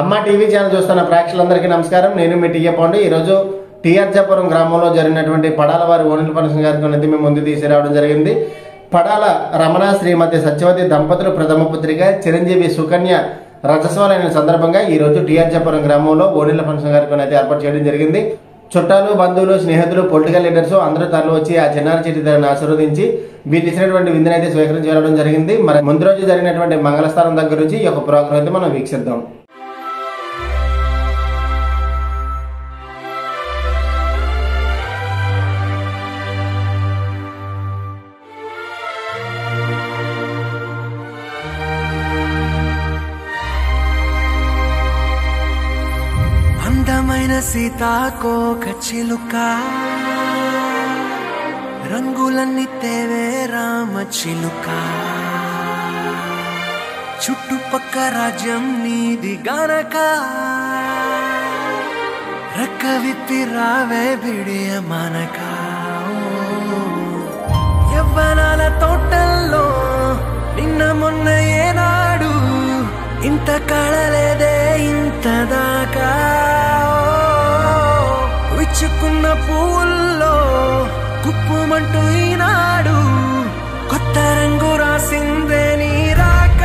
అమ్మ TV channel చూస్తున్న ప్రేక్షకులందరికీ నమస్కారం. నేను మీ టీఏ పాండు. ఈరోజు టీఆర్జాపురం గ్రామంలో జరిగినటువంటి పడాల వారి ఓణీల ఫంక్షన్ కార్యక్రమం మేము ముందు తీసుకురావడం జరిగింది. పడాల రమణ శ్రీమతి సత్యవతి దంపతులు ప్రథమ పుత్రిక చిరంజీవి సుకన్య రజస్వాలైన సందర్భంగా ఈరోజు టీఆర్జాపురం గ్రామంలో ఓణీల ఫంక్షన్ కార్యక్రమం అయితే ఏర్పాటు చేయడం జరిగింది. చుట్టాలు, బంధువులు, స్నేహితులు, పొలిటికల్ లీడర్స్ అందరూ తరలి వచ్చి ఆ చిన్నారి చిట్టిదారిని ఆశీర్వదించి వీళ్ళు ఇచ్చినటువంటి విందుని అయితే స్వీకరించి వెళ్ళడం జరిగింది. మరి ముందు రోజు జరిగినటువంటి మంగళస్థానం దగ్గర నుంచి ఈ యొక్క ప్రోగ్రాం అయితే మనం వీక్షిద్దాం. అందమైన సీతాకోక చిలుక రంగులన్నీ తేవే రామ చిలుక చుట్టుపక్క రాజ్యం నీది గనక రెక్క విప్పి రావే బిడియ మనక యవ్వనాల తోటల్లో నిన్న మొన్న ఏనాడు ఇంత కళలేదే ఇంత దాకా విచ్చుకున్న పువ్వుల్లో కుప్పుమంటూ ఈనాడు కొత్త రంగు రాసిందే నీ రాక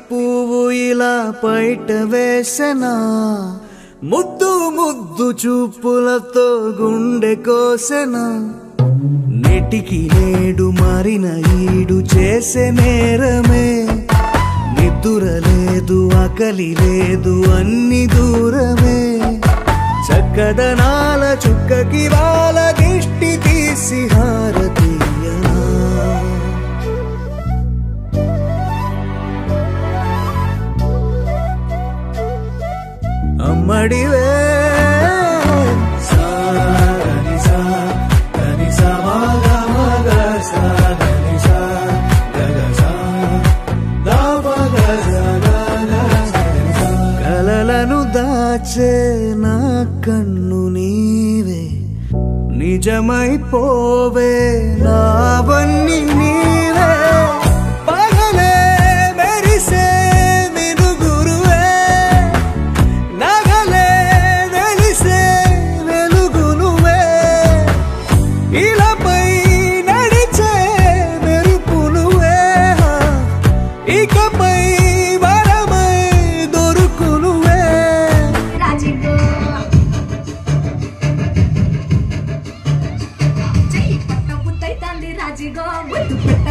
పువ్వు ఇలా బయట వేసెనా ముద్దు ముద్దు చూపులతో గుండె కోసెనా నెటికి నేడు మారిన ఈడు చేసే నేరమే నిద్ర లేదు ఆకలి లేదు అన్ని దూరమే చక్కదనాల చుక్కకి వాళ్ళ దిష్టి తీసి హారతీయనా అమ్మడివే కలలను దాచే నా కన్ను నీవే నిజమైపోవే నావన్నీ నీవే పగలే మెరిసే మినుగురువే నగలే వెలిసే వెలుగునువే ఇలాపై నడిచే మెరుపునువే ఇకపై వరమై దొరుకునువే రాజిగో చెయ్యి పట్ట పుట్టైతాంది రాజిగో ముద్దు పెట్ట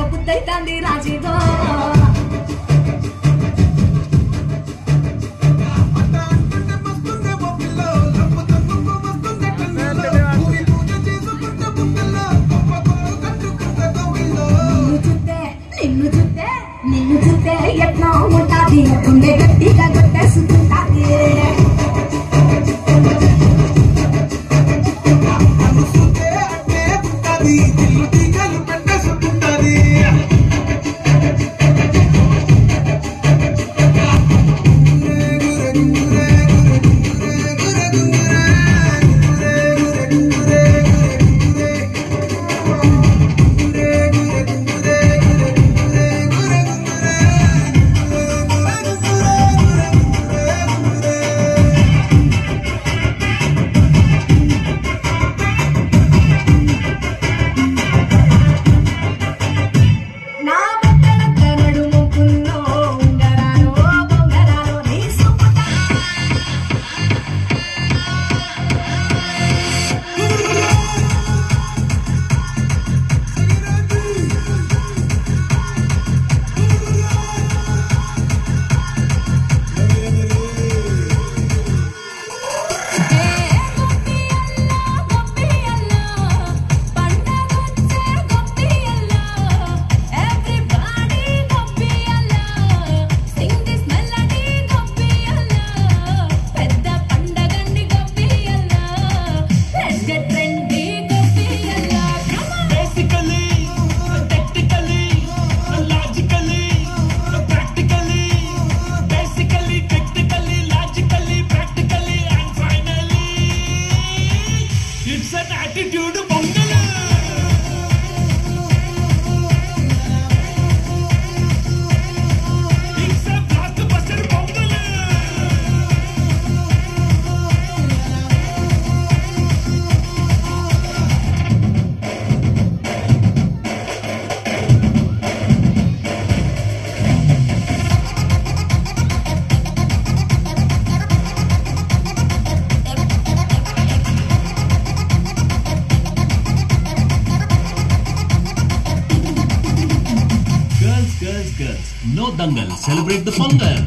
Dangal. Celebrate the Pongal.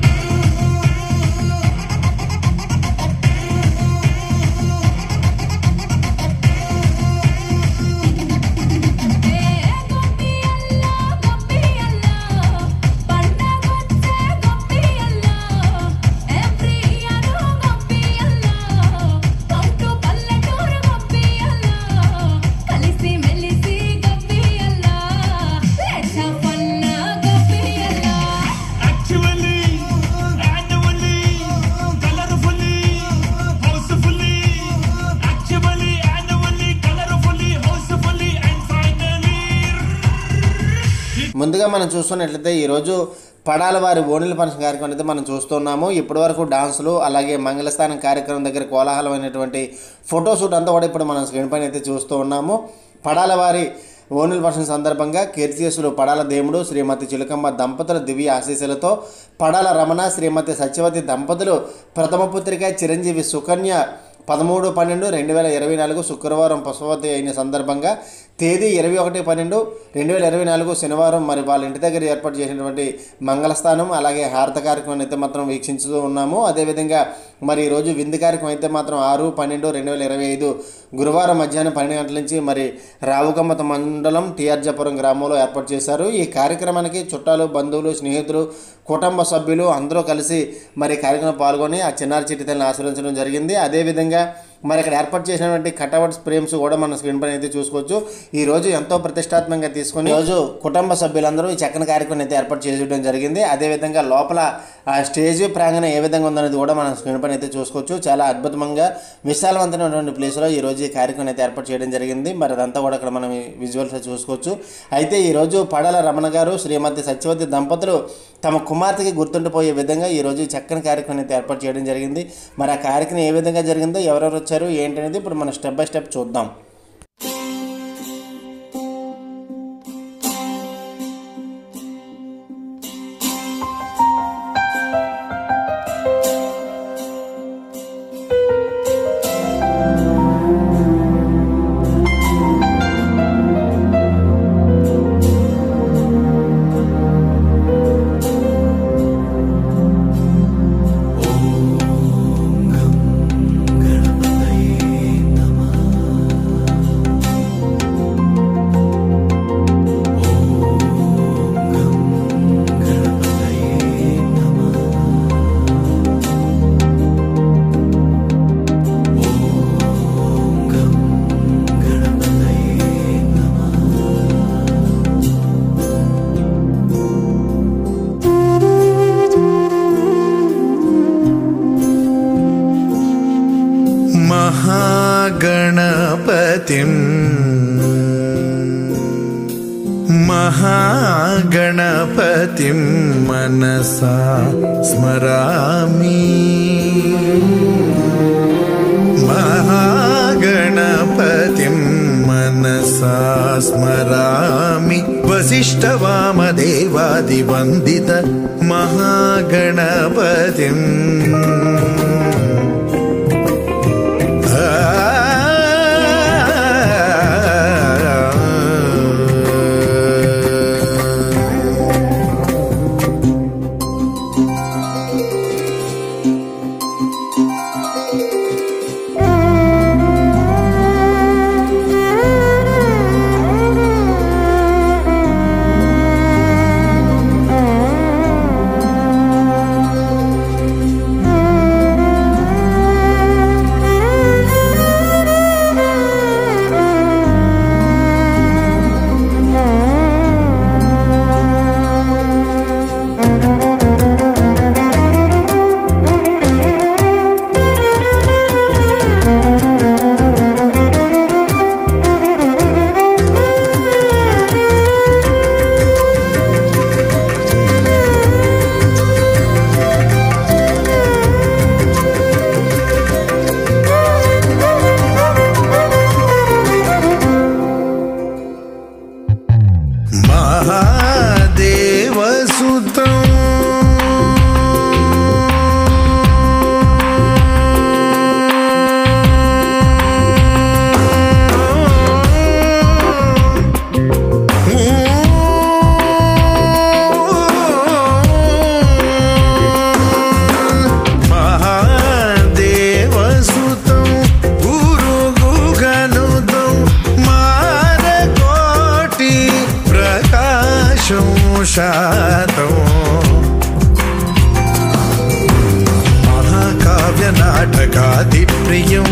ముందుగా మనం చూస్తున్నట్లయితే ఈరోజు పడాల వారి ఓణిల ఫంక్షన్ కార్యక్రమం అయితే మనం చూస్తున్నాము. ఇప్పటివరకు డాన్సులు అలాగే మంగళస్థానం కార్యక్రమం దగ్గర కోలాహలమైనటువంటి ఫోటోషూట్ అంతా కూడా ఇప్పుడు మనం స్క్రీన్ పైన అయితే చూస్తూ ఉన్నాము. పడాల వారి ఓణిల ఫంక్షన్ సందర్భంగా కీర్తిశేషులు పడాల దేముడు శ్రీమతి చిలుకమ్మ దంపతుల దివ్య ఆశీస్సులతో పడాల రమణ శ్రీమతి సత్యవతి దంపతులు ప్రథమ పుత్రిక చిరంజీవి సుకన్య 13/12/2024 శుక్రవారం పశువతి అయిన సందర్భంగా తేదీ 21/12/2024 శనివారం మరి వాళ్ళ ఇంటి దగ్గర ఏర్పాటు చేసినటువంటి మంగళస్థానం అలాగే హారత కార్యక్రమం అయితే మాత్రం వీక్షించుతూ ఉన్నాము. అదేవిధంగా మరి ఈరోజు విందు కార్యక్రమం అయితే మాత్రం 6/12/2025 గురువారం మధ్యాహ్నం 12 గంటల నుంచి మరి రావుకమ్మత మండలం టీఆర్జపురం గ్రామంలో ఏర్పాటు చేశారు. ఈ కార్యక్రమానికి చుట్టాలు బంధువులు స్నేహితులు కుటుంబ సభ్యులు అందరూ కలిసి మరి కార్యక్రమం పాల్గొని ఆ చిన్నారి చిట్టి తల్లిని ఆశీర్వదించడం జరిగింది. అదేవిధంగా మరి ఇక్కడ ఏర్పాటు చేసినటువంటి కటౌట్స్ ఫ్రేమ్స్ కూడా మన స్క్రీన్ పైన అయితే చూసుకోవచ్చు. ఈ రోజు ఎంతో ప్రతిష్టాత్మకంగా తీసుకుని రోజు కుటుంబ సభ్యులందరూ ఈ చక్కని కార్యక్రమం అయితే ఏర్పాటు చేయడం జరిగింది. అదేవిధంగా లోపల ఆ స్టేజ్ ప్రాంగణం ఏ విధంగా ఉందనేది కూడా మనం స్క్రీన్ పైన అయితే చూసుకోవచ్చు. చాలా అద్భుతంగా విశాలవంతమైనటువంటి ప్లేస్లో ఈ రోజు ఈ కార్యక్రమం అయితే ఏర్పాటు చేయడం జరిగింది. మరి అదంతా కూడా ఇక్కడ మనం విజువల్స్ చూసుకోవచ్చు. అయితే ఈరోజు పడాల రమణ గారు శ్రీమతి సత్యవతి దంపతులు తమ కుమార్తెకి గుర్తుండిపోయే విధంగా ఈరోజు చక్కని కార్యక్రమం అయితే ఏర్పాటు చేయడం జరిగింది. మరి ఆ కార్యక్రమం ఏ విధంగా జరిగిందో ఎవరెవరు వచ్చారు ఏంటనేది ఇప్పుడు మనం స్టెప్ బై స్టెప్ చూద్దాం. महागणपतिं मनसा स्मरामि महागणपतिं मनसा स्मरामि वसिष्ठवामदेवादिवन्दित महागणपतिम् నాటకాదిప్రియం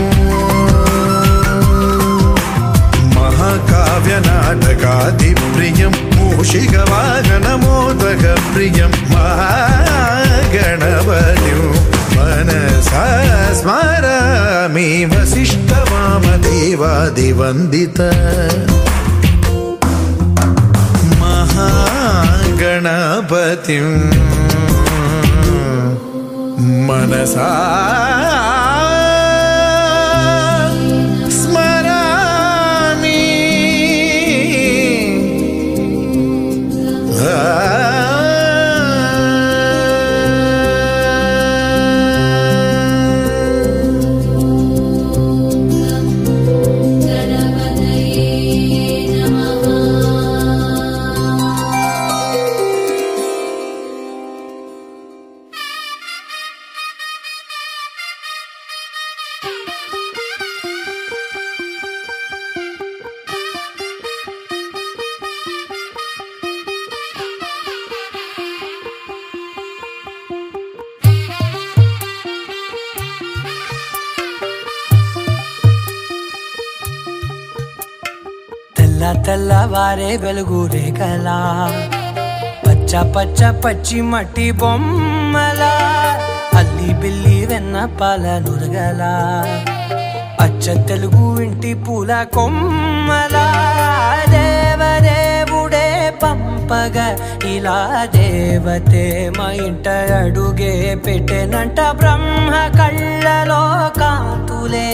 మహాకావ్యనాటకాదిప్రియం మూషికవాహనమోదక ప్రియం మహాగణపతిం మనసా స్మరామి వసిష్ఠవామదేవాదివందిత మహాగణపతిం మనసా స్మరామి తెల్లవారే వెలుగు రేఖలా పచ్చ పచ్చ పచ్చి మట్టి బొమ్మలా అల్లి బిల్లి వెన్న పాల నురగలా అచ్చ తెలుగు ఇంటి పూల కొమ్మలా దేవదేవుడే పంపగా ఇలా దేవతే మా ఇంట అడుగే పెట్టెనంట బ్రహ్మ కళ్ళలో కాంతులే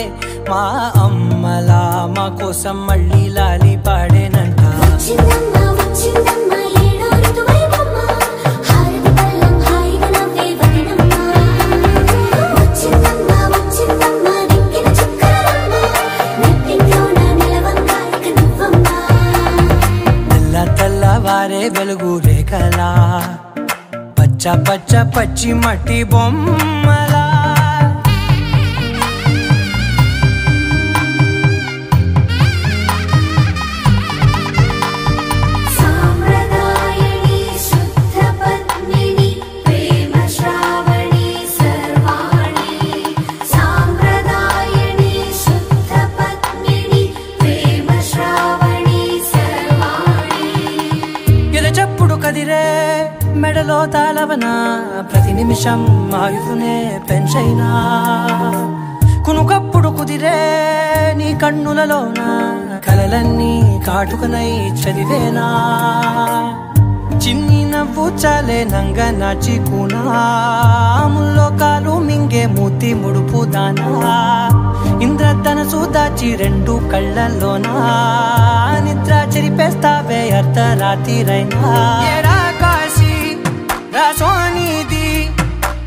మా అమ్మలా మా కోసం మళ్ళీ లాలి పాడేనంట తెల్లవారే వెలుగు రేఖలా పచ్చ పచ్చ పచ్చి మట్టి బొమ్మలా మెడలో తాళవన ప్రతి నిమిషం ఆయుధునే పెంచైనా కునుకప్పుడు కుదిరే నీ కన్నులలోన కలలన్నీ కాటుకనై చదివేనా చిన్ని నవ్వు చాలే నంగ నాచి కూనాముల్లో కాలు మింగే మూతి ముడుపు దానా ఇంద్రధనసు దాచి రెండు కళ్ళల్లోనా నిద్ర చెరిపేస్తావే అర్ధరాత్రిరైనా సోనిది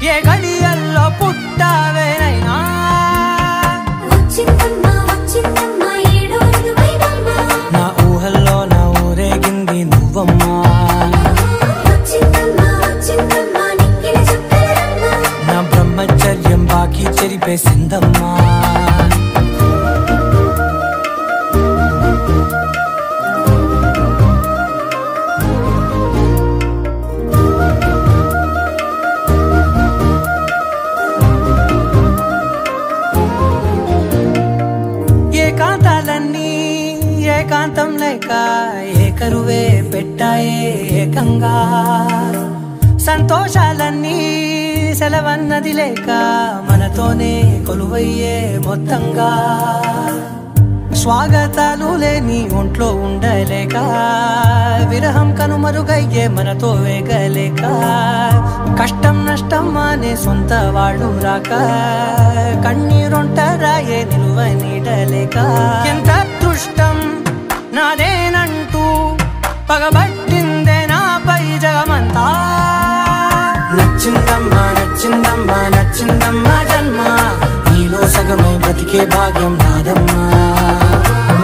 ఏ గడియల్లో పుట్టావేనైనా నా ఊహల్లో నా ఊరేగింది నువ్వమ్మా నా బ్రహ్మచర్యం బాకీ చెరిపేసిందమ్మా ఏకాంతం లేక ఏకరువే పెట్టాయే ఏకంగా సంతోషాలన్నీ సెలవన్నది లేక మనతోనే కొలువయ్యే మొత్తంగా స్వాగతాలు లేని ఒంట్లో ఉండలేక విరహం కనుమరుగయ్యే మనతో వేగలేక కష్టం నష్టం అనే సొంత వాళ్ళు రాక కన్నీరొంటరాయే నిలువ నీడలేక ఎంత అదృష్టం నాదేనంటూ పగబట్టిందే నాపై జగమంతా నచ్చిందమ్మా నచ్చిందమ్మా నచ్చిందమ్మా జన్మ నీలో సగమై బతికే భాగ్యం నాదమ్మా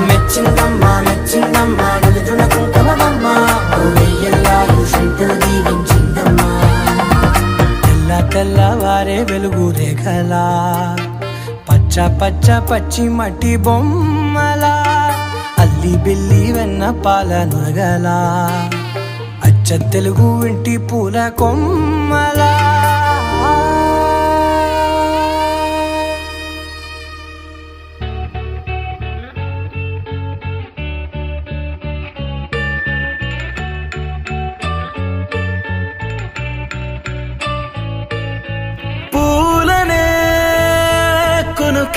మెచ్చిందమ్మా మెచ్చిందమ్మా నిలుచున కుంకుమమ్మా వెయ్యల్లాలు శంకులు దీవించిందమ్మా తెల్లవారే వెలుగు రేఖలా పచ్చ పచ్చ పచ్చి మట్టి బొమ్మలా అల్లి బిల్లి వెన్న పాల నురగలా అచ్చ తెలుగు ఇంటి పూల కొమ్మలా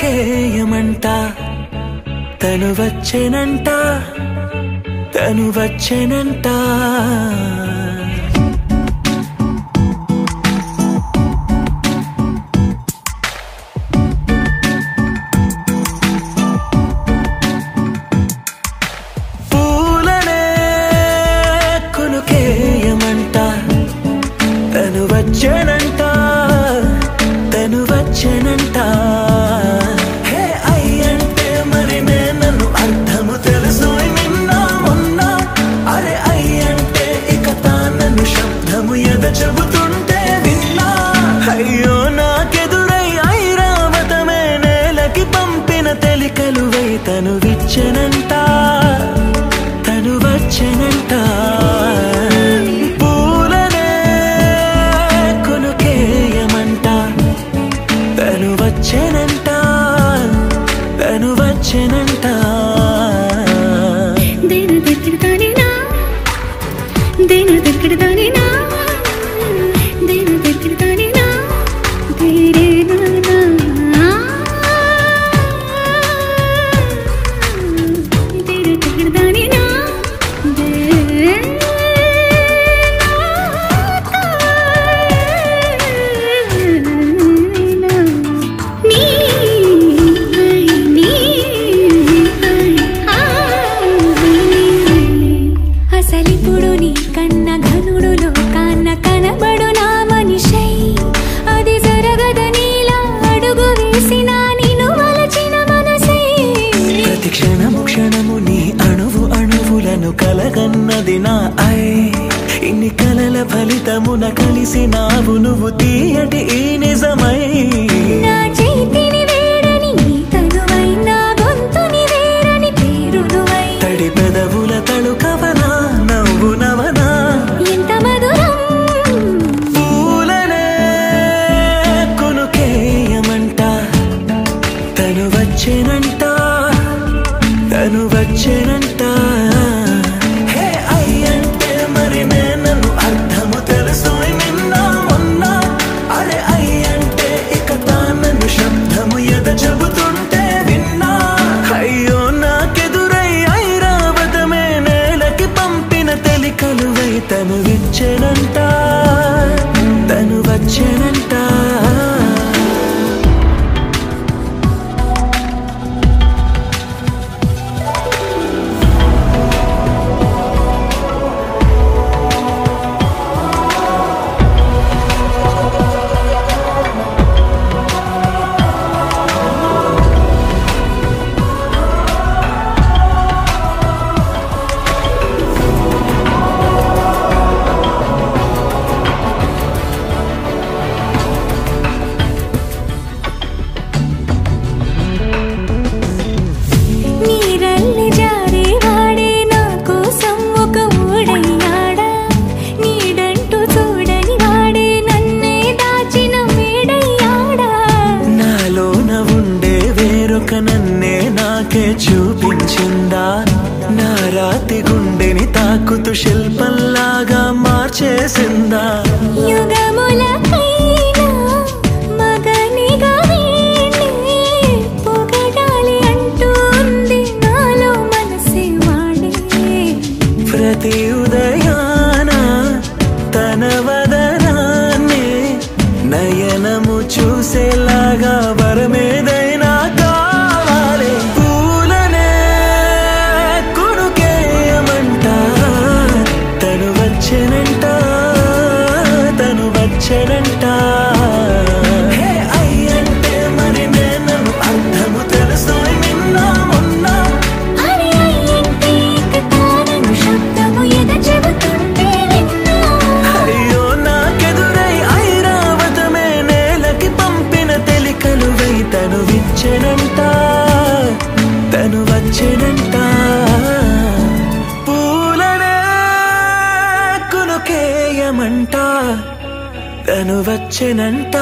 కొనుకేయమంట తను వచ్చేనంట తను వచ్చేనంట పూలనే కొనుకేయమంట తను వచ్చేనంట తను వచ్చేనంట హే అయ్యంటే మరి నన్ను అర్థము తెలుసు నిన్న మొన్న అరే అయ్యంటే ఇక తానను శబ్దము ఎద చెబుతుంటే విన్నా అయ్యో నాకెదురై ఐరావతమే నేలకి పంపిన తెలికలువై తను విచ్చెనంట తను వచ్చెనంట వచ్చేనంట తను వచ్చేనంట దేని దగ్గరదానినా దేని దగ్గరదానినా దేని దగ్గరదానినా దేరేనా దేని దగ్గరదానినా అసలిప్పుడు నీ కన్న ఘనుడులో కన్న కనబడు నా మనిషై అది జరగదనిలా అడుగు వేసిన నిన్ను వలచిన మనసై ప్రతి క్షణము క్షణము నీ అణువు అణువులను కలగన్నది నా ఐ ఇన్ని కలల ఫలితమున కలిసినావు నువ్వు తీయటి ఈ నిజమై నా చేతిని వేడని నీ తనువై నా గొంతుని వేరని పేరు నువ్వై తడి పెదవుల తడుకవనా నవ్వు నవనా ఎంత మధురం పూలనే కొనుకేయమంట తను వచ్చేనంట తను వచ్చేనంట హే అయ్యంటే మరి నన్ను అర్థము తెలుసు నిన్న మొన్న అరే అయ్యంటే ఇక తానను శబ్దము ఎద చెబుతుంటే విన్నా అయ్యో నాకెదురై ఐరావతమే నేలకి పంపిన తెలికలువై తను విచ్చెనంట తను వచ్చేనంట నీరల్లి జారే వాడే నా కోసం ఒక ఊడయ్యాడా నీడంటూ చూడని వాడే నన్నే దాచిన మేడయ్యాడా నాలోన ఉండే వేరొక నన్నే నాకే చూపించిందా నా రాతి గుండెని తాకుతూ శిల్పంలాగా మార్చేసిందా యుగములకైనా మగనిగా వీణ్ణి పొగడాలి అంటూ ఉంది నాలో మనసే వాడే ప్రతి ఉదయాన తన వదనాన్ని నయనము చూసేలాగా వరమేదైనా కావాలి పూలనే కొనుకేయమంట తను వచ్చేనంట తను వచ్చేనంట హే అయ్యంటే మరి నన్ను అర్థము తెలుసు నిన్న మొన్న అరే అయ్యంటే ఇక తానను శబ్దము ఎద చెబుతుంటే విన్నా అయ్యో నాకెదురై ఐరావతమే నేలకి పంపిన తెలికలువై తను విచ్చెనంట తను వచ్చేనంట పూలనే కొనుకేయమంట తను వచ్చేనంట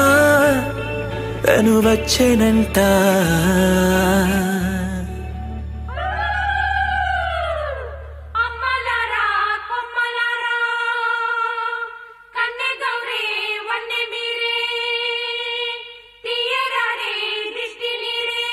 తను వచ్చేనంట అమ్మలారా కొమ్మలారా కన్నె గౌరీ వన్నె మీరే తీయరారే దృష్టి నీరే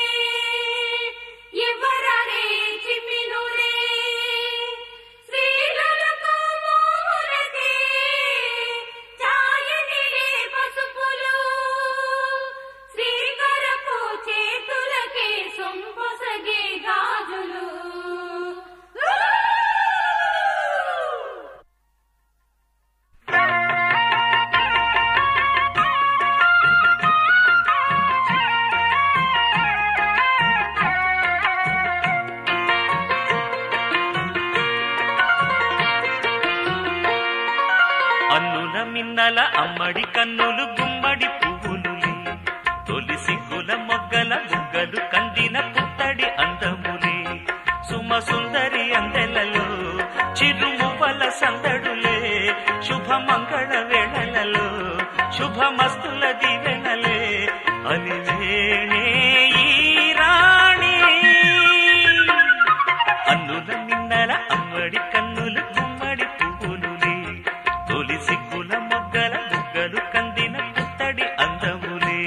మిన్నల అమ్మడి కన్నులు గుమ్మడి పువ్వులులే తొలి సిగ్గుల మొగ్గల బుగ్గలు కందిన పుత్తడి అందములే సుమ సుందరి అందెలలో చిరుమువ్వల సందడులే శుభమంగళ వేళలలో శుభమస్తుల దివెనలే అలివేణే ఈ రాణి అన్నుల మిన్నల అమ్మడి కన్నులు గుమ్మడి పువ్వులులే తొలి సిగ్గుల మొగ్గల బుగ్గలు కందిన పుత్తడి అందములే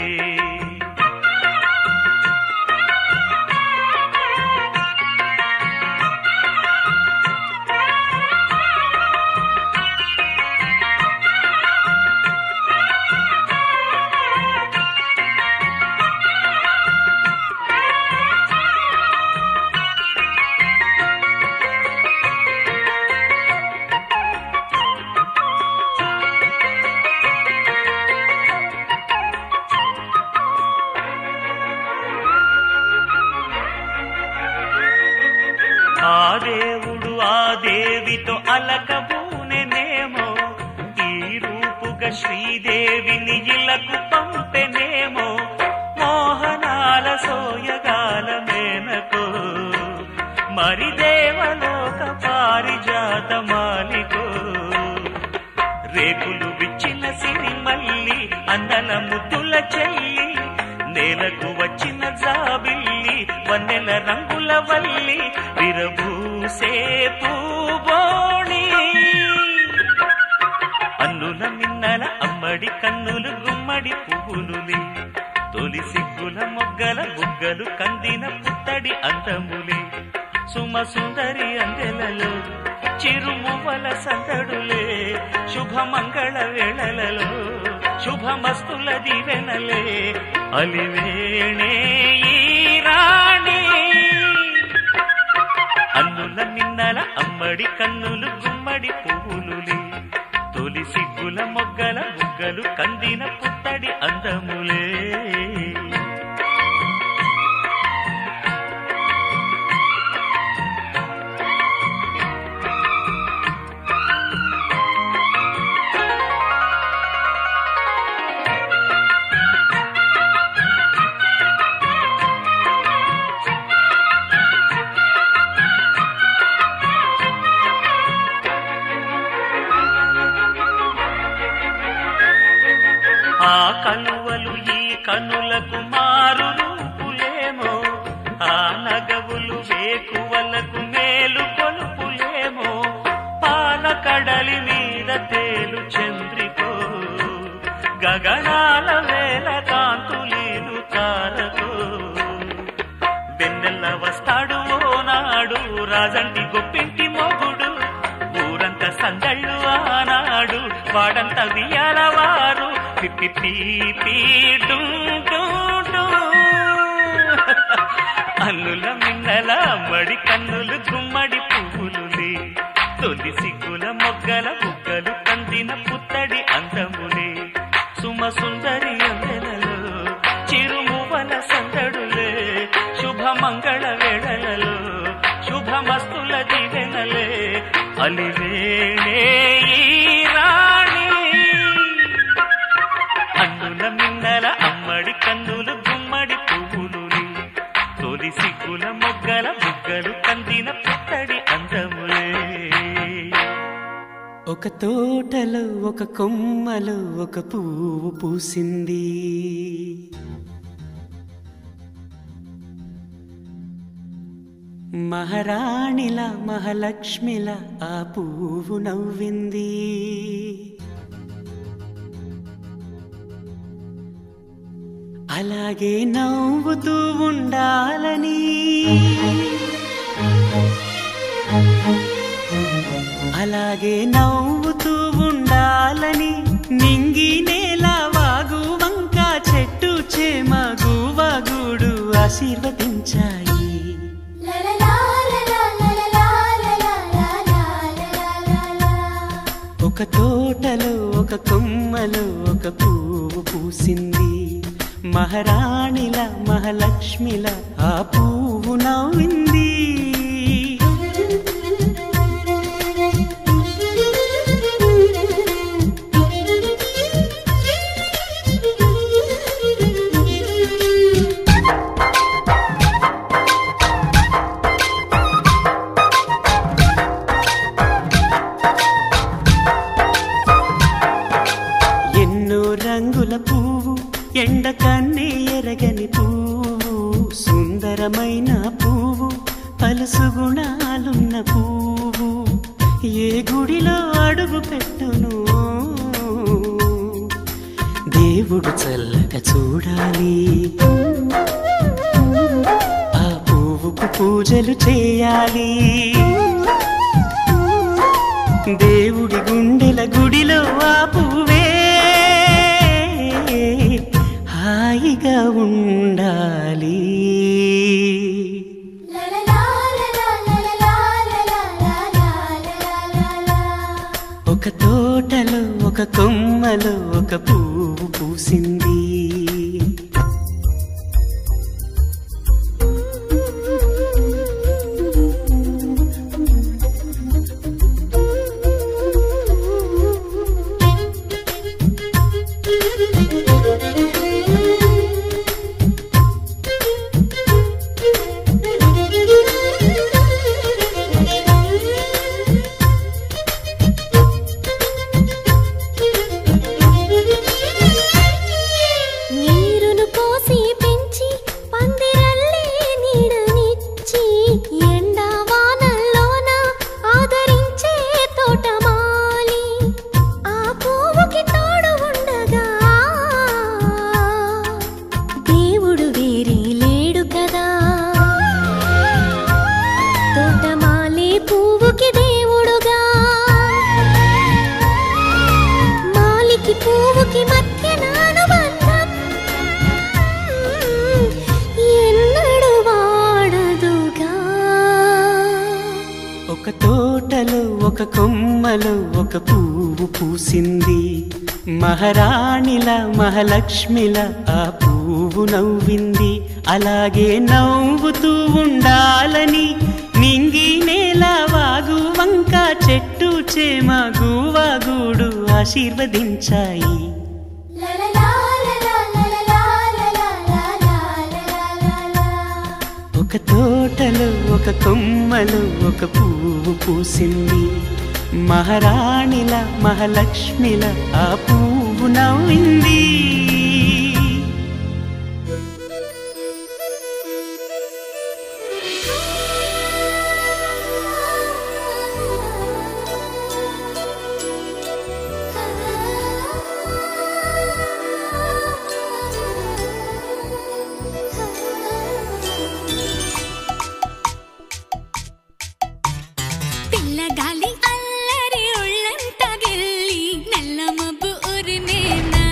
ఆ దేవుడు ఆ దేవితో అలకబూనెనేమో ఈ రూపుగా శ్రీదేవిని ఇలకు పంపెనేమో మోహనాల సోయగాల మేనకో మరి దేవలోక పారిజాత మాలికో రేకులు విచ్చిన సిరిమల్లి అందల ముద్దుల చెల్లి నేలకు వచ్చిన జాబిల్లి వన్నెల రంగుల వల్లి విరబూసే పూబోణి అన్నుల మిన్నల అమ్మడి కన్నులు గుమ్మడి పువ్వులులే తొలి సిగ్గుల మొగ్గల బుగ్గలు కందిన పుత్తడి అందములే సుమ సుందరి అందెలలో చిరుమువ్వల సందడులే శుభమంగళ వేళలలో శుభమస్తుల దివెనలే అలివేణే ఈ రాణి అన్నుల మిన్నల అమ్మడి కన్నులు గుమ్మడి పువ్వులులే తొలి సిగ్గుల మొగ్గల బుగ్గలు కందిన పుత్తడి అందములే ఆ కలువలు ఈ కనులకు మారు రూపులేమో ఆ నగవులు వేకువలకు మేలు కొలుపులేమో పాల కడలి మీద తేలు చంద్రికో గగనాల వేల కాంతులీలు తారకో వెన్నెల్ల వస్తాడు ఓనాడు రాజంటి గొప్పింటి మొగుడు ఊరంతా సందళ్ళు ఆనాడు వాడంతా వియ్యాలవారు అల్లుల మిన్నల అమ్మడి కన్నులు గుమ్మడి పువ్వులులే తొలి సిగ్గుల మొగ్గల బుగ్గలు కందిన పుత్తడి అందములే సుమ సుందరి అందెలలో చిరుమువ్వల సందడులే శుభమంగళ వేళలలో శుభమస్తుల దివెనలే అలివేణే ఈ రాణి అన్నుల మిన్నల అమ్మడి కన్నులు గుమ్మడి పువ్వులులే తొలి సిగ్గుల మొగ్గల బుగ్గలు కందిన పుత్తడి అందములే ఒక తోటలో ఒక కొమ్మలో ఒక పువ్వు పూసింది మహారాణిలా మహాలక్ష్మిలా ఆ పువ్వు నవ్వింది అలాగే నవ్వుతూ ఉండాలని అలాగే నవ్వుతూ ఉండాలని నింగి నేల వాగు వంక చెట్టు చేమ గువగూడు ఆశీర్వదించాయి ఒక తోటలో ఒక కొమ్మలో ఒక పువ్వు పూసింది మహారాణిలా మహాలక్ష్మిలా ఆ పువ్వు నవ్వింది అందమైన పువ్వు పలుసు గుణాలున్న పువ్వు ఏ గుడిలో అడుగు పెట్టును దేవుడు చల్లగా చూడాలి ఆ పువ్వుకు పూజలు చేయాలి దేవుడి గుండెల గుడిలో ఆ పువ్వే హాయిగా ఉండాలి ఒక తోటలో ఒక కొమ్మలో ఒక పువ్వు పూసింది ఒక తోటలో ఒక కొమ్మలో ఒక పువ్వు పూసింది మహారాణిలా మహాలక్ష్మిలా ఆ పువ్వు నవ్వింది అలాగే నవ్వుతూ ఉండాలని నింగి నేల వాగు వంక చెట్టు చేమ గువాగూడు ఆశీర్వదించాయి ఒక తోటలో ఒక కొమ్మలో ఒక పువ్వు పూసింది మహారాణిలా మహాలక్ష్మిలా ఆ పువ్వు నవ్వింది పిల్లగాలి అల్లరి ఒళ్ళంతా గిల్లి నల్ల మబ్బు ఉరినేనా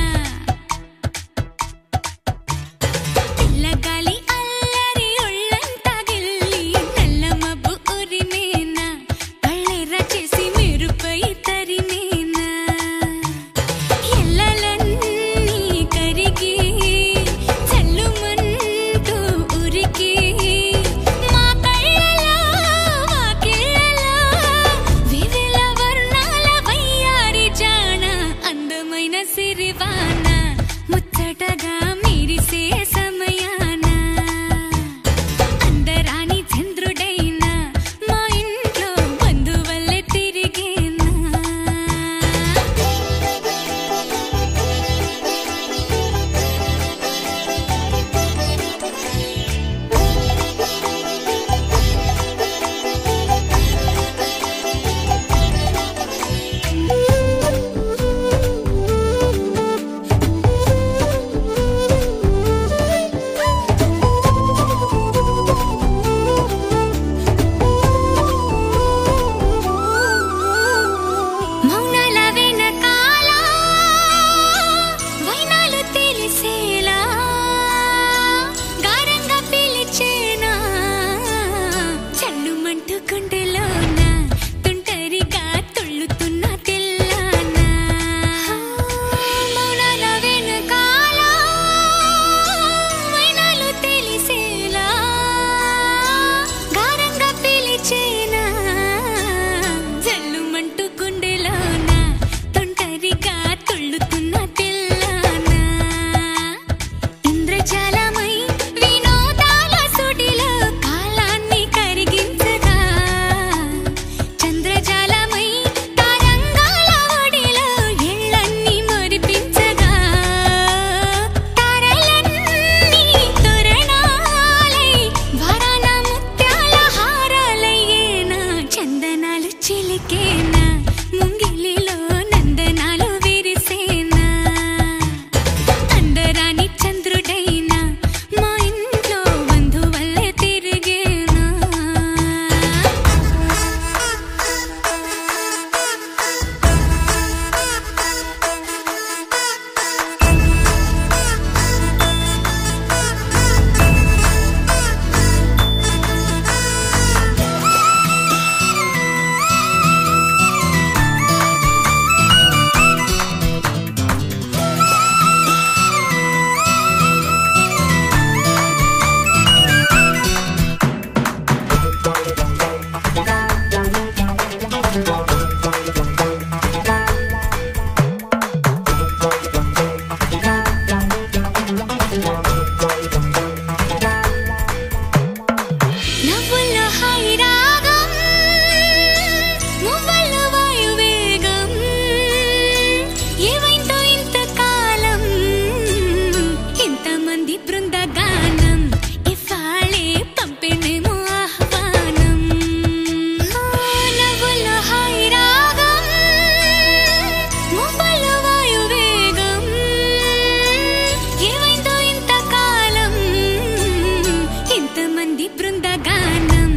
బృందగానం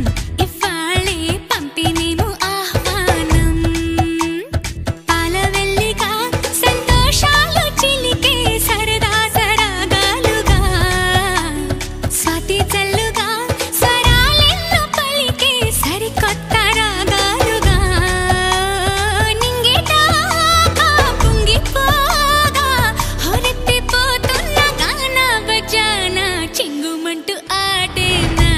ఇవ్వాళే పంపినేము ఆహ్వానం పాలవెల్లిగా సంతోషాలు చిలికే సరదా సరాగాలుగా స్వాతి చల్లుగా స్వరాలెన్నో పలికే సరికొత్త రాగాలుగా నింగిటాకా పొంగిపోగా హొరెత్తిపోతున్న గాన బజాన చింగుమంటూ ఆడేనా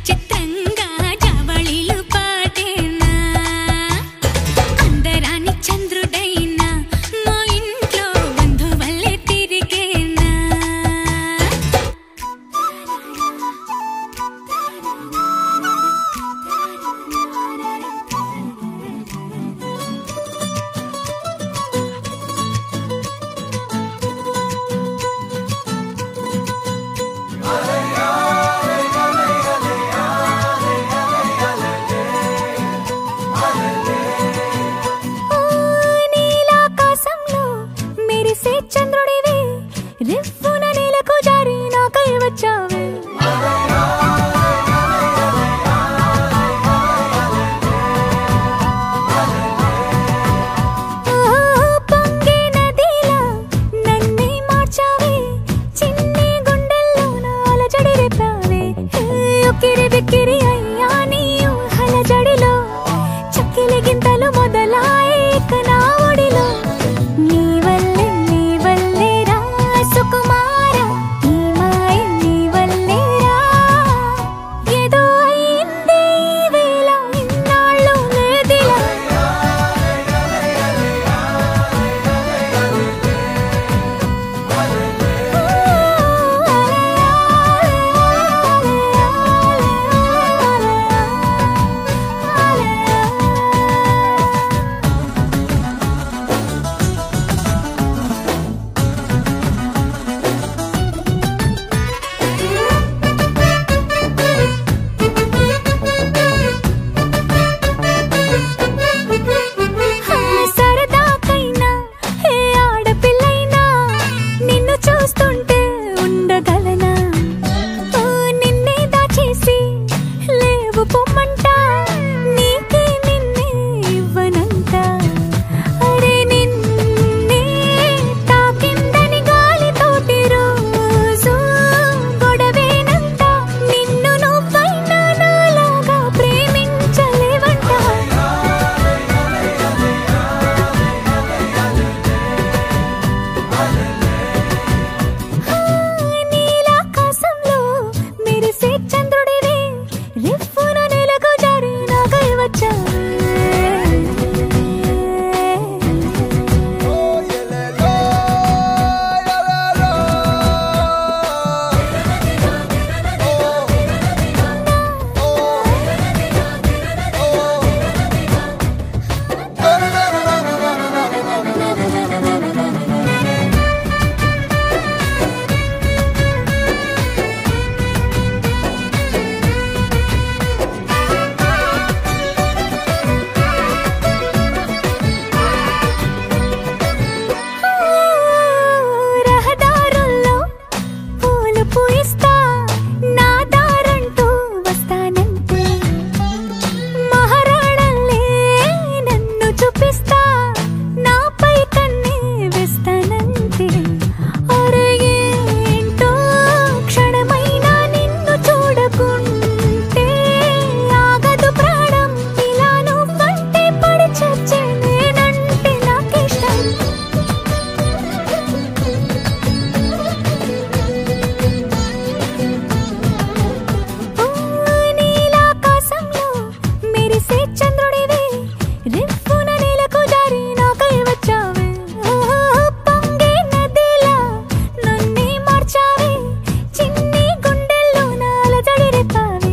చిత్రంగా జావళిలు పాడేనా అందరాని చంద్రుడైనా మా ఇంట్లో బంధువల్లే తిరిగేనా నీలాకాశంలో మెరిసే చంద్రుడివే రివ్వున నేలకు జారి నాకై వచ్చావే పొంగే నదిలా నన్నే మార్చావే చిన్ని గుండెల్లో నాల జడి రేపావే ఉక్కిరి బిక్కిరి అయ్యా నీ ఊహల జడిలో చక్కిలి గింతలు మొదలాయే ఇక నా ఒడిలో నీ వల్లే రా సుకుమార ఈ మాయ నీ వల్లే రా ఏదో అయిందే ఈ వేళ ఇన్నాళ్ళు లేదిలా సరదాకైనా ఏ ఆడపిల్లైనా నిన్ను చూస్తుంటే ఉండగలనా నిన్నే దాచేసి లేవు పొమ్మంట నీకే నిన్నే ఇవ్వనంట అరే నిన్నే తాకిందని గాలితోటి రోజు గొడవేనంట నిన్ను నువ్వైనా నాలాగా ప్రేమించలేవంట నీలాకాశంలో మెరిసే చంద్రుడివే రివ్వున నేలకు జారి నాకై వచ్చావే రహదారుల్లో పూలు పూయిస్తా నా దారంటూ వస్తానంటే మహారాణల్లే నన్ను చూపిస్తా నాపై కన్నే వేస్తానంటే అరే ఏంటో క్షణమైనా నిన్ను చూడకుంటే ఆగదు ప్రాణం ఇలా నువ్వంటే పడి చచ్చే నేనంటే నాకిష్టం నీలాకాశంలో మెరిసే చంద్రుడివే రివ్వున నేలకు జారి నాకై వచ్చావే పొంగే నదిలా నన్నే మార్చావే చిన్ని గుండెల్లో నాల జడి రేపావే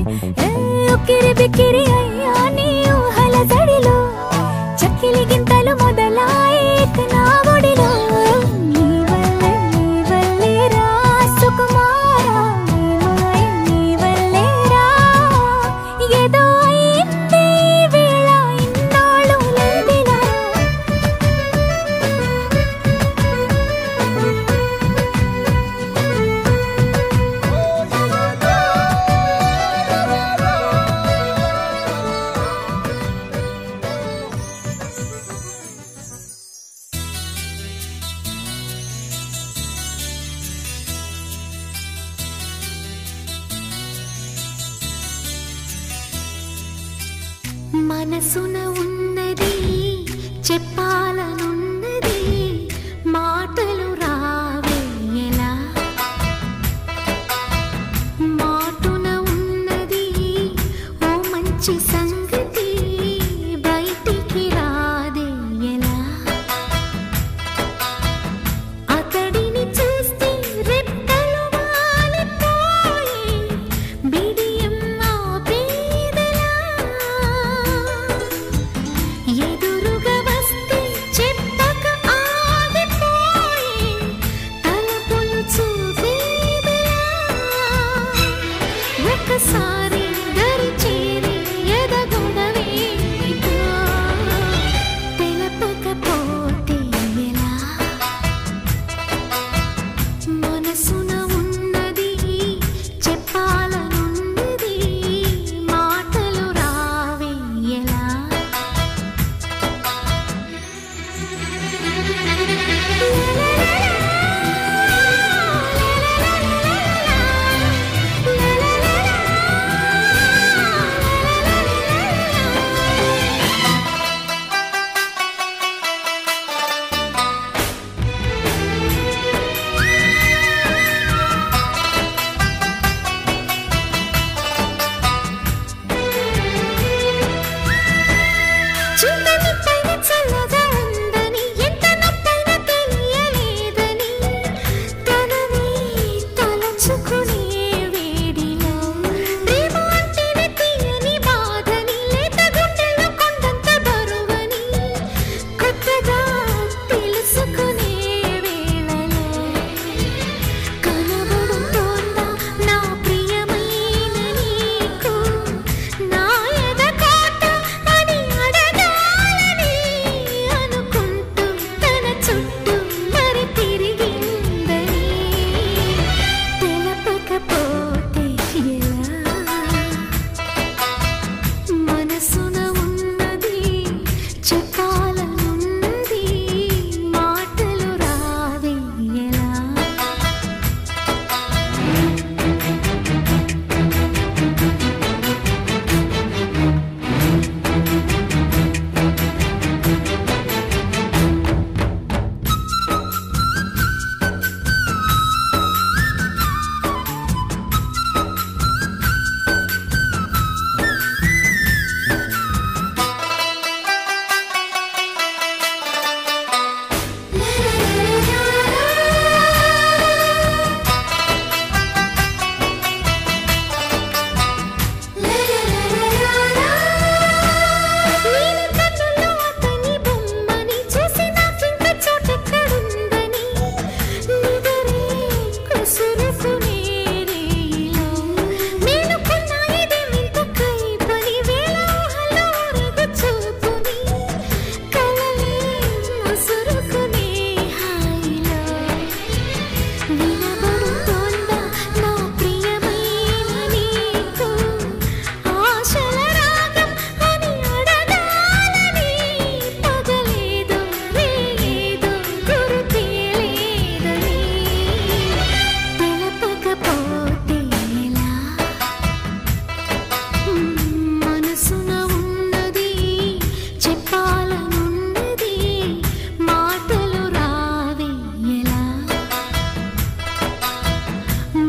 ఉక్కిరి బిక్కిరి అయ్యా నీ ఊహల జడిలో చక్కిలి గింతలు మొదలాయే ఇక నా ఒడిలో నీ వల్లే రా సుకుమార ఈ మాయ నీ వల్లే రా ఏదో అయిందే ఈ వేళ ఇన్నాళ్ళు లేదిలా మనసున ఉన్నది చెప్పాలనున్నది మాటలు రావేలా మాటున ఉన్నది ఓ మంచి సంగతి బయటికి రాదే ఎలా అతడిని చూస్తే రెప్పలు వాలిపోయి బిడియం ఆపేదెలా ఎదురుగా వస్తే చెప్పక ఆగిపోయి తలపులు చూపేదెలా ఒకసారి దరి చేరి ఎదగొడవేమిటో తెలపకపోతే ఎలా మనసున ఉన్నది చెప్పాలనున్నది మాటలు రావే ఎలా చింతని పైన చల్లగా ఉందని ఎంత నొప్పైనా తెలియలేదని తనని తలచుకునే వేడిలో ప్రేమ అంటేనే తీయని బాధని లేత గుండెలో కొండంత బరువని కొత్తగా తెలుసుకునే వేళలో కనబడుతోందా నా ప్రియమైన నీకు నా ఎదకోట అని అడగాలని అనుకుంటూ తన చుట్టూ మరి తిరిగిందని తెలపకపోతే ఎలా మనసున ఉన్నది చెప్పాలనున్నది మాటలు రావే ఎలా నేను కన్నుల్లో అతని బొమ్మని చూసి నాకింక చోటెక్కడుందని నిదరే కసురుకునే రేయిలో మేలుకున్న ఇదేమింత కైపని వేళ ఊహలో ఊరగు చూపుని కలలే ముసురుకునే హాయిలో వినబడుతోందా నా ప్రియమైన నీకు ఆశల రాగం అని అడగాలని పగలేదో రేయేదో గుర్తే లేదని తెలపకపోతే ఎలా మనసున ఉన్నది చెప్పాలనున్నది మాటలు రావే ఎలా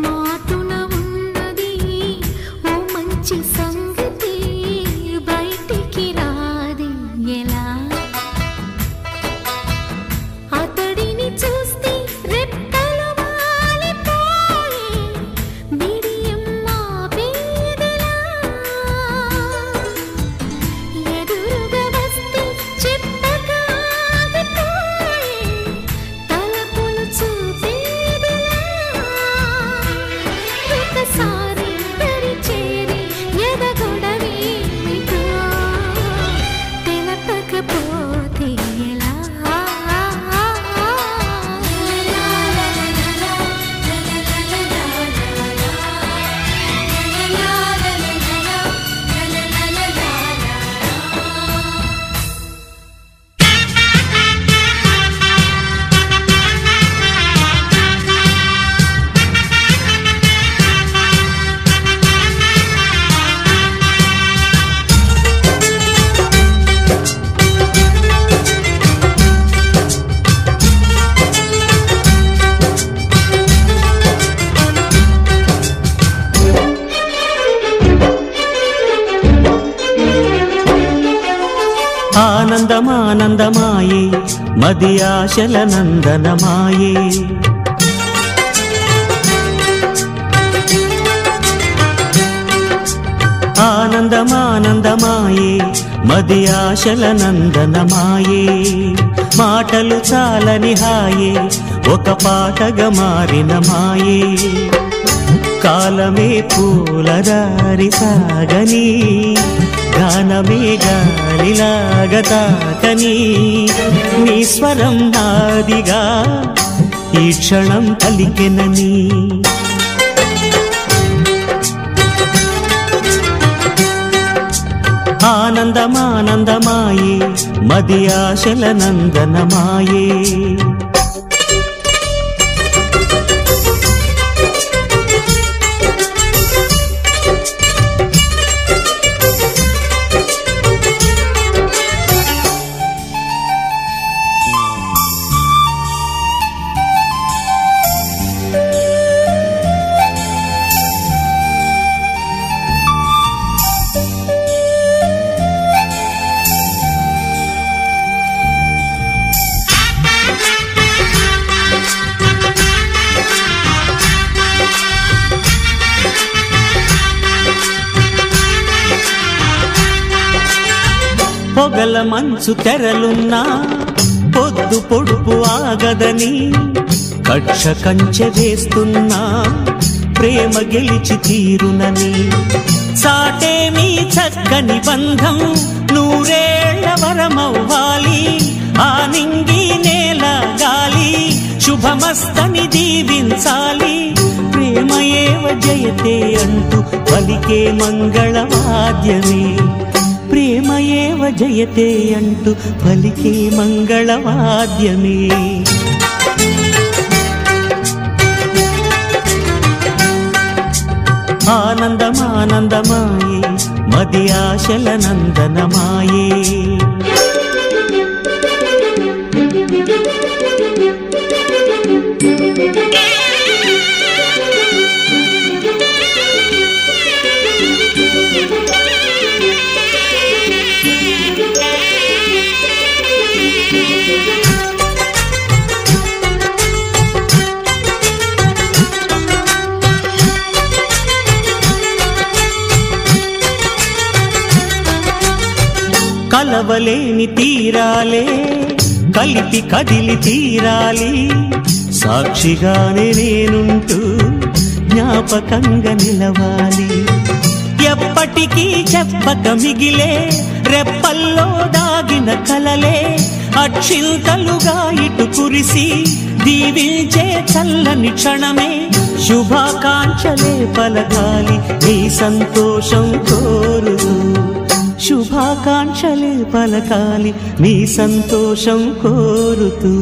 మాటున ఉన్నది ఓ మంచి సంగతి బయటికి రాదే ఎలా అతడిని చూస్తే రెప్పలు వాలిపోయి బిడియం ఆపేదెలా ఎదురుగా వస్తే చెప్పక ఆగిపోయి తలపులు చూపేదెలా ఒకసారి దరి చేరి ఎద ఆనందమానందమాయే మది ఆశల నందనమాయే ఆనందమానందమాయే మది ఆశల నందనమాయే మాటలు చాలని హాయే ఒక పాటగా మారిన మాయే కాలమే పూలదారి సాగని గానమే గాలిలాగ తాకని నీ స్వరం నాదిగా ఈ క్షణం పలికెనని ఆనందమానందమాయే మది ఆశల నందనమాయే పొగల మంచు తెరలున్నా పొద్దు పొడుపు ఆగదని కక్ష కంచె వేస్తున్నా ప్రేమ గెలిచి తీరునని సాటేమీ చక్కని బంధం నూరేళ్ల వరమవ్వాలి ఆ నింగి నేల గాలి శుభమస్తని దీవించాలి ప్రేమయేవ జయతే అంటూ పలికే మంగళవాద్యమే ప్రేమయేవ జయతే అంటూ పలికే మంగళవాద్యమే ఆనందమానందమాయే మది ఆశల నందనమాయే కలవలేని తీరాలే కలిపి కదిలి తీరాలి సాక్షిగానే నేనుంటూ జ్ఞాపకంగా నిలవాలి ఎప్పటికీ చెప్పక మిగిలే రెప్పల్లో దాగిన కలలే అక్షింతలుగా ఇటు కురిసి దీవించే చల్లని క్షణమే శుభాకాంక్షలే పలకాలి నీ సంతోషం కోరుతూ శుభాకాంక్షలే పలకాలి నీ సంతోషం కోరుతూ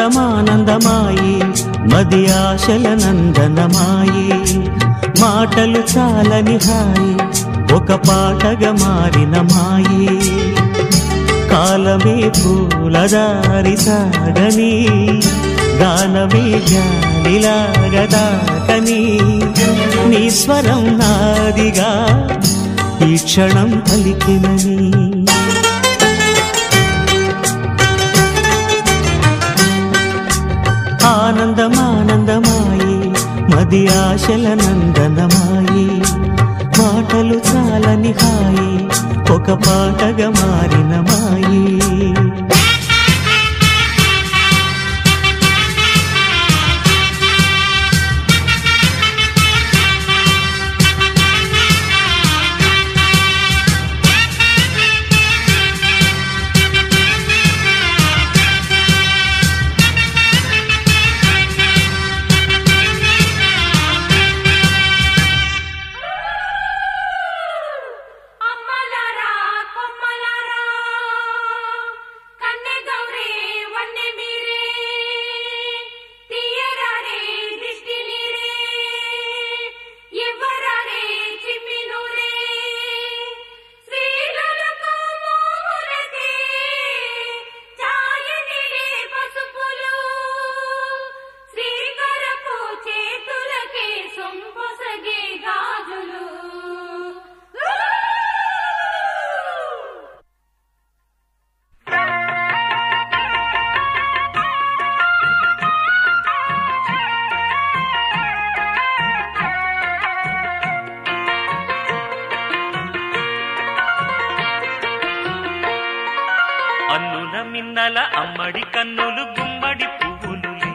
ఆనందమానందమాయే మది ఆశల నందనమాయే మాటలు చాలని హాయే ఒక పాటగా మారిన మాయే కాలమే పూలదారి సాగని గానమే గాలిలాగదాకని నీ స్వరం నాదిగా ఈ క్షణం పలికినని ఆనందమానందమాయే మది ఆశల నందనమాయే మాటలు చాలని హాయే ఒక పాటగా మారిన మాయే అమ్మడి కన్నులు గుమ్మడి పువ్వులులే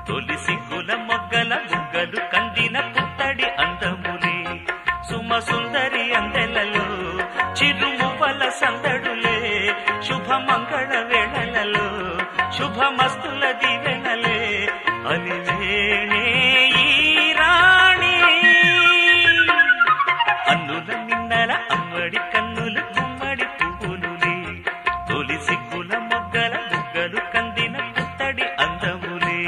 తొలి సిగ్గుల మొగ్గల బుగ్గలు కందిన పుత్తడి అందములే సుమ సుందరి అందెలలో చిరుమువ్వల సందడులే శుభ మంగళ వేళలలో శుభమస్తుల దివెనలే అలివేణే ఈ రాణి అన్నుల నిన్నల అమ్మడి కన్నులు గుమ్మడి పువ్వులులే తొలి సిగ్గుల మొగ్గల బుగ్గలు కందిన పుత్తడి అందములే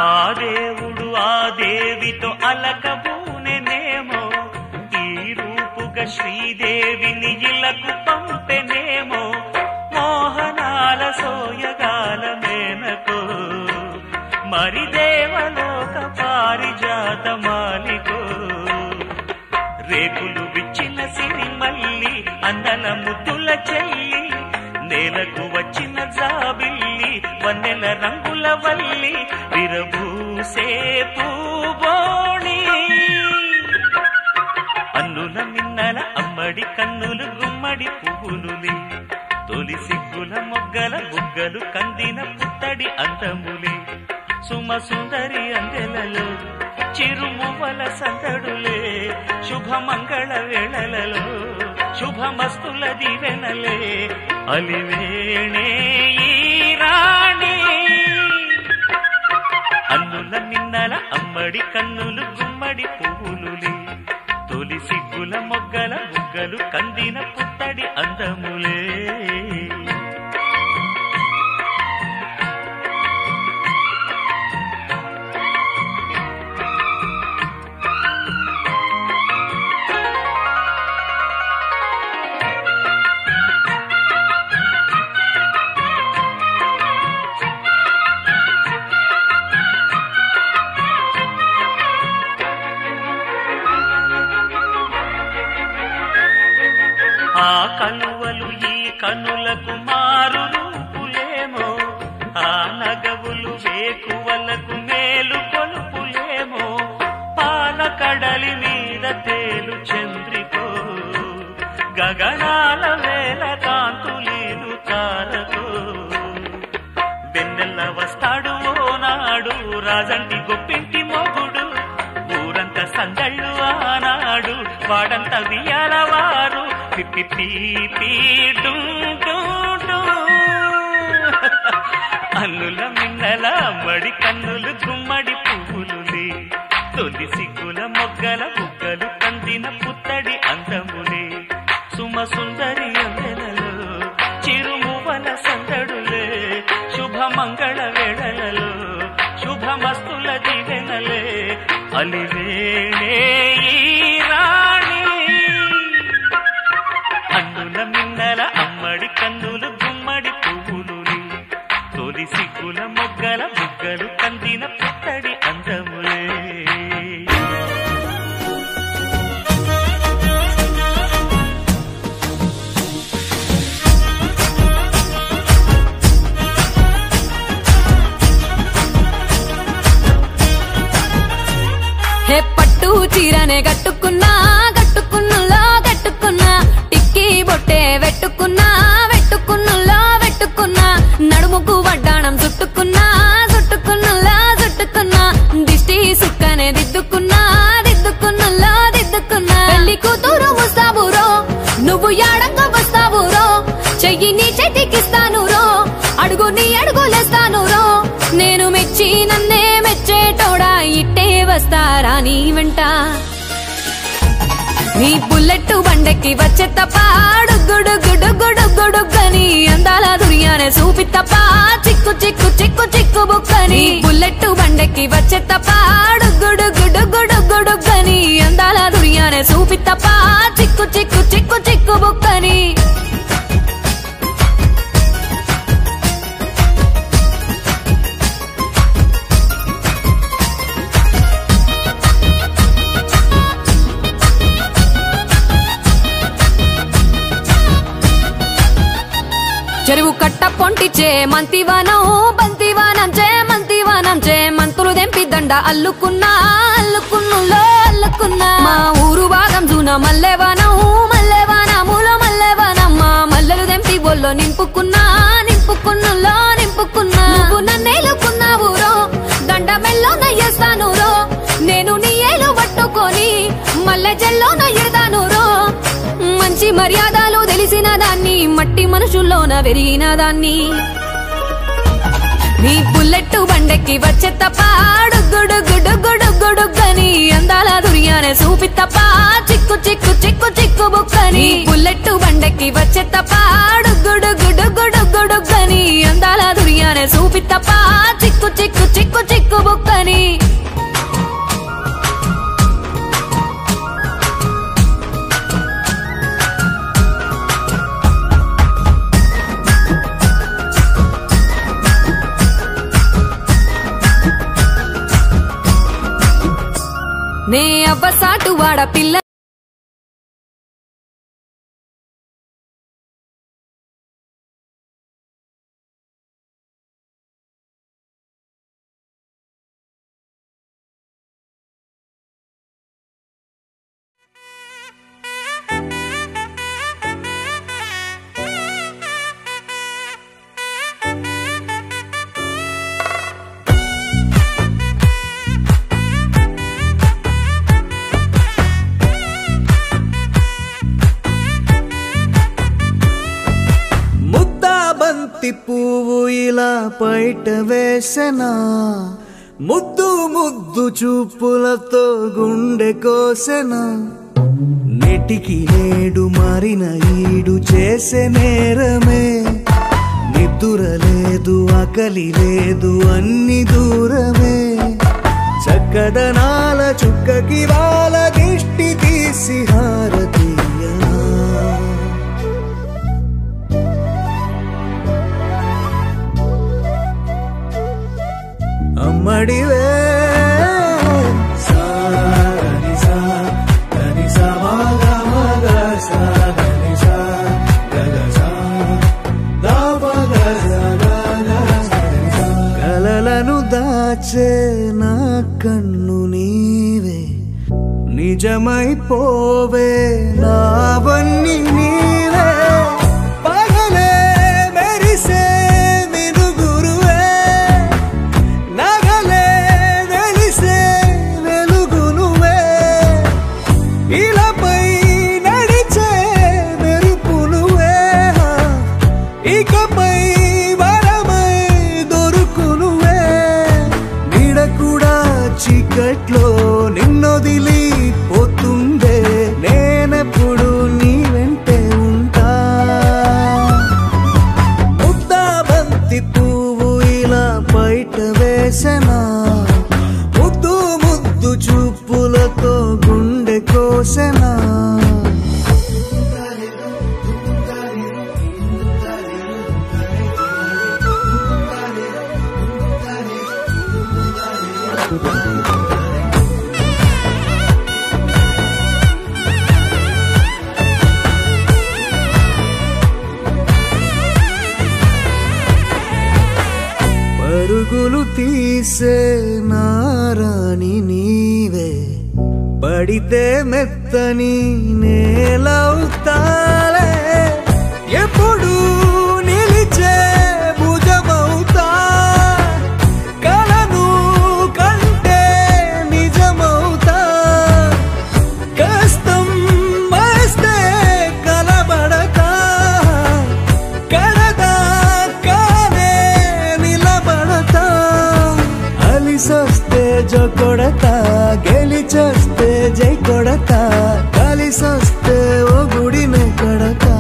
ఆ దేవుడు ఆ దేవితో అలకబూనెనేమో ఈ రూపుగా శ్రీదేవిని ఇలకు పంపెనేమో మోహనాల సోయగాల మేనకో మరి దేవలోక పారిజాత మాలికో రేకులు విచ్చిన సిరిమల్లి అందల ముద్దుల చెల్లి నేలకు వచ్చిన జాబిల్లి వన్నెల రంగుల వల్లి విరబూసే పూబోణి అన్నుల మిన్నల అమ్మడి కన్నులు గుమ్మడి పువ్వులులే తొలి సిగ్గుల మొగ్గల బుగ్గలు కందిన పుత్తడి అందములే సుమ సుందరి అందెలలో చిరుమువ్వల సందడులే శుభమంగళ వేళలలో శుభమస్తుల దివెనలే అలివేణే ఈ రాణి అన్నుల నిన్నల అమ్మడి కన్నులు గుమ్మడి పువ్వులులే తొలి సిగ్గుల మొగ్గల బుగ్గలు కందిన పుత్తడి అందములే ఆ కలువలు ఈ కనులకు మారు రూపులేమో ఆ నగవులు వేకువలకు మేలు కొలుపులేమో పాల కడలి మీద తేలు చంద్రికో గగనాల వేల కాంతులీలు తారకో వెన్నెల్ల వస్తాడు ఓనాడు రాజంటి గొప్పింటి మొగుడు ఊరంతా సందళ్ళు ఆనాడు వాడంతా వియ్యాలవారు అల్లుల మిన్నల మడి కన్నులు గుమ్మడి పువ్వులులే తొలి సిగ్గుల మొగ్గల బుగ్గలు కందిన పుత్తడి అందములే సుమ సుందరి అందెలలో చిరుమువ్వల సందడులే శుభమంగళ వేళలలో శుభమస్తుల దివెనలే అలివేణే ఈ రాణి అన్నుల మిన్నల అమ్మడి కన్నులు గుమ్మడి పువ్వులులే తొలి సిగ్గుల మొగ్గల బుగ్గలు కందిన పుత్తడి అందములే హే పట్టు చీరనే గట్టుకున్నా గట్టుకున్నులో గట్టుకున్నా టిక్కీ బొట్టే వెట్టుకున్నా వెట్టుకున్నులో వెట్టుకున్నా నడుముకు వడ్డాణం చుట్టుకున్నా చుట్టుకున్నులో చుట్టుకున్నా దిష్టి సుక్కనే దిద్దుకున్నా దిద్దుకున్నులో దిద్దుకున్నా పెళ్లి కూతురు వస్తావురో నువ్వు యాడంగా వస్తావురో చెయ్యి నీ చేతికిస్తాను రో అడుగు నీ అడుగులేస్తాను రో నేను మెచ్చి నన్నే మెచ్చేటోడా ఇట్టే వస్తారా నీ వెంట నీ బుల్లెట్టు బండెక్కి వచ్చే తప్ప గుడుగుడుగుడుగుడుగుడుగని అందాల దుర్యానే చూపి తప్ప చిక్కు చిక్కు చిక్కు చిక్కు బుక్కని బుల్లెట్టు బండెక్కి వచ్చే తప్ప గుడుగుడుగుడుగుడుగని అందాల దుర్యానే చూపి తప్ప చిక్కు చిక్కు చిక్కు చిక్కు బుక్కని చెరువు కట్ట పొంటిచే మంతివానం బంతివానం మంతివానం మంతులు దెంపి దండ అల్లుకున్నా మా ఊరు భాగం జూన మల్లెవానములో మల్లెవానమ్మ మల్లెలు దెంపి బొల్లో నింపుకున్నా నువ్వు నన్నేలుకున్నావు రో దండ మెల్లో నయ్యేస్తాను రో నేను నీ ఏలు పట్టుకొని మల్లె జల్లో నయ్యదాను రో మంచి మర్యాదలు తెలిసిన దాన్ని మట్టి మనుషుల్లోన వెరిగిన దాన్ని నీ బుల్లెట్టు బండెక్కి వచ్చే తప్ప డుగ్గుడుగ్గుడుగ్గుడుగ్గుడుగ్గని అందాల దుర్యానే చూపి తప్ప చిక్కు బుక్కని బుల్లెట్టు బండెక్కి వచ్చే తప్ప డుగ్గుడుగ్గుడుగ్గుడుగ్గుడుగ్గని అందాల దుర్యానే చూపి తప్ప చిక్కు బుక్కని నే అవ్వసాటు వాడ పిల్ల పువ్వు ఇలా బయట వేసెనా ముద్దు ముద్దు చూపులతో గుండె కోసెనా నెటికి నేడు మారిన ఈడు చేసే నేరమే నిద్ర లేదు ఆకలి లేదు అన్ని దూరమే చక్కదనాల చుక్కకి వాళ్ళ దిష్టి తీసి హారతీయనా అమ్మడివే కలలను దాచే నా కన్ను నీవే నిజమైపోవే నావన్నీ నీవే పగలే మెరిసే చీకట్లో నిన్నొదిలి పోతుందే నేనెప్పుడు నీ వెంటే ఉంటా ముద్దా బంతి పువ్వు ఇలా బయట వేసెనా ముద్దు ముద్దు చూపులతో గుండె కోసెనా పరుగులు తీసే నారాణి నీవే పడితే మెత్తని నేలవుతాలే ఎప్పుడు నిలిచే భుజమవుతా కలను కంటే నిజమవుతా కష్టం వస్తే కలబడతా కడదాకానే నిలబడతా అలిసొస్తే జో కొడతా గెలిచొస్తే జై కొడతా కలిసొస్తే ఓ గుడినే కడతా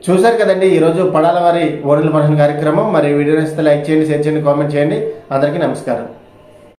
చూశారు కదండి ఈరోజు పడాల వారి ఓణీల ఫంక్షన్ కార్యక్రమం. మరి వీడియో నచ్చితే లైక్ చేయండి, షేర్ చేయండి, కామెంట్ చేయండి. అందరికీ నమస్కారం.